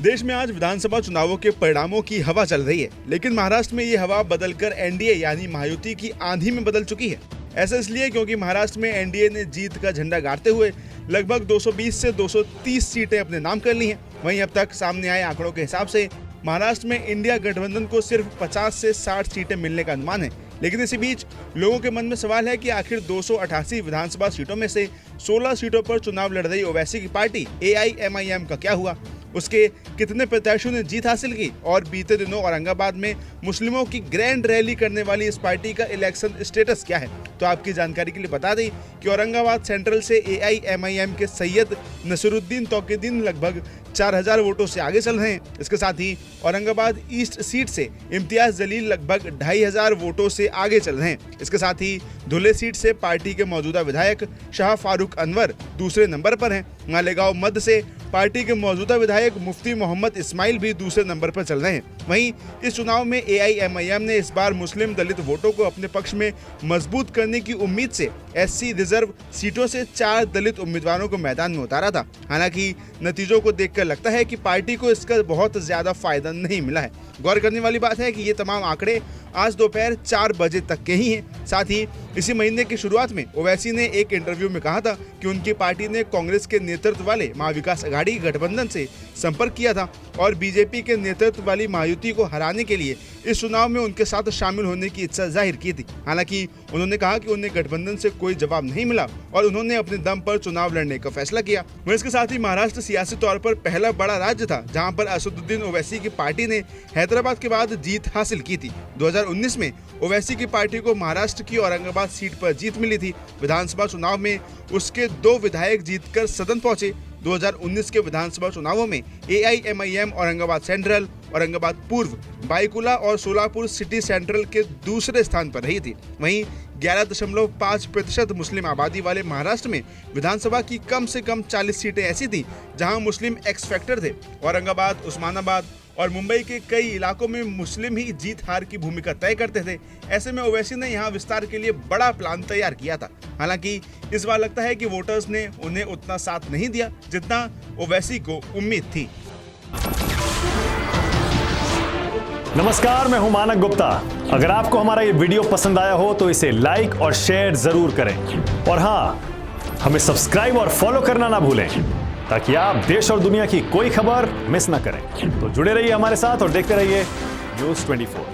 देश में आज विधानसभा चुनावों के परिणामों की हवा चल रही है, लेकिन महाराष्ट्र में ये हवा बदलकर एनडीए यानी महायुति की आंधी में बदल चुकी है। ऐसा इसलिए क्योंकि महाराष्ट्र में एनडीए ने जीत का झंडा गाड़ते हुए लगभग 220 से 230 सीटें अपने नाम कर ली हैं। वहीं अब तक सामने आए आंकड़ों के हिसाब से महाराष्ट्र में इंडिया गठबंधन को सिर्फ 50 से 60 सीटें मिलने का अनुमान है। लेकिन इसी बीच लोगों के मन में सवाल है कि आखिर 288 विधानसभा सीटों में से 16 सीटों पर चुनाव लड़ रही ओवैसी की पार्टी AIMIM का क्या हुआ, उसके कितने प्रत्याशियों ने जीत हासिल की और बीते दिनों औरंगाबाद में मुस्लिमों की ग्रैंड रैली करने वाली इस पार्टी का इलेक्शन स्टेटस क्या है। तो आपकी जानकारी के लिए बता दें कि औरंगाबाद सेंट्रल से AIMIM के सैयद नसीरुद्दीन तौकीदीन लगभग 4000 वोटों से आगे चल रहे हैं। इसके साथ ही औरंगाबाद ईस्ट सीट से इम्तियाज जलील लगभग 2500 वोटों से आगे चल रहे हैं। इसके साथ ही धुले सीट से पार्टी के मौजूदा विधायक शाह फारूक अनवर दूसरे नंबर पर हैं। मालेगांव मध्य से पार्टी के मौजूदा विधायक मुफ्ती मोहम्मद इस्माइल भी दूसरे नंबर पर चल रहे हैं। वहीं इस चुनाव में AIMIM ने इस बार मुस्लिम दलित वोटों को अपने पक्ष में मजबूत करने की उम्मीद से SC रिजर्व सीटों से 4 दलित उम्मीदवारों को मैदान में उतारा था। हालांकि नतीजों को देखकर लगता है कि पार्टी को इसका बहुत ज्यादा फायदा नहीं मिला है। गौर करने वाली बात है कि ये तमाम आंकड़े आज दोपहर 4 बजे तक के ही हैं। साथ ही इसी महीने की शुरुआत में ओवैसी ने एक इंटरव्यू में कहा था कि उनकी पार्टी ने कांग्रेस के नेतृत्व वाले महाविकास आघाड़ी गठबंधन से संपर्क किया था और बीजेपी के नेतृत्व वाली महायुति को हराने के लिए इस चुनाव में उनके साथ शामिल होने की इच्छा जाहिर की थी। हालांकि उन्होंने कहा कि उन्हें गठबंधन से कोई जवाब नहीं मिला और उन्होंने अपने दम पर चुनाव लड़ने का फैसला किया। वहीं इसके साथ ही महाराष्ट्र सियासी तौर पर पहला बड़ा राज्य था जहां पर असदुद्दीन ओवैसी की पार्टी ने हैदराबाद के बाद जीत हासिल की थी। 2019 में ओवैसी की पार्टी को महाराष्ट्र की औरंगाबाद सीट पर जीत मिली थी। विधानसभा चुनाव में उसके 2 विधायक जीतकर सदन पहुंचे। 2019 के विधानसभा चुनावों में AIMIM औरंगाबाद सेंट्रल, औरंगाबाद पूर्व, बाईकुला और सोलापुर सिटी सेंट्रल के दूसरे स्थान पर रही थी। वहीं 11.5% मुस्लिम आबादी वाले महाराष्ट्र में विधानसभा की कम से कम 40 सीटें ऐसी थी जहां मुस्लिम एक्स फैक्टर थे। औरंगाबाद, उस्मानाबाद और मुंबई के कई इलाकों में मुस्लिम ही जीत हार की भूमिका तय करते थे। ऐसे में ओवैसी ने यहां विस्तार के लिए बड़ा प्लान तैयार किया था। हालांकि इस बार लगता है कि वोटर्स ने उन्हें उतना साथ नहीं दिया जितना ओवैसी को उम्मीद थी। नमस्कार, मैं हूं मानक गुप्ता। अगर आपको हमारा ये वीडियो पसंद आया हो तो इसे लाइक और शेयर जरूर करें और हाँ, हमें सब्सक्राइब और फॉलो करना ना भूलें ताकि आप देश और दुनिया की कोई खबर मिस ना करें। तो जुड़े रहिए हमारे साथ और देखते रहिए न्यूज़ 24।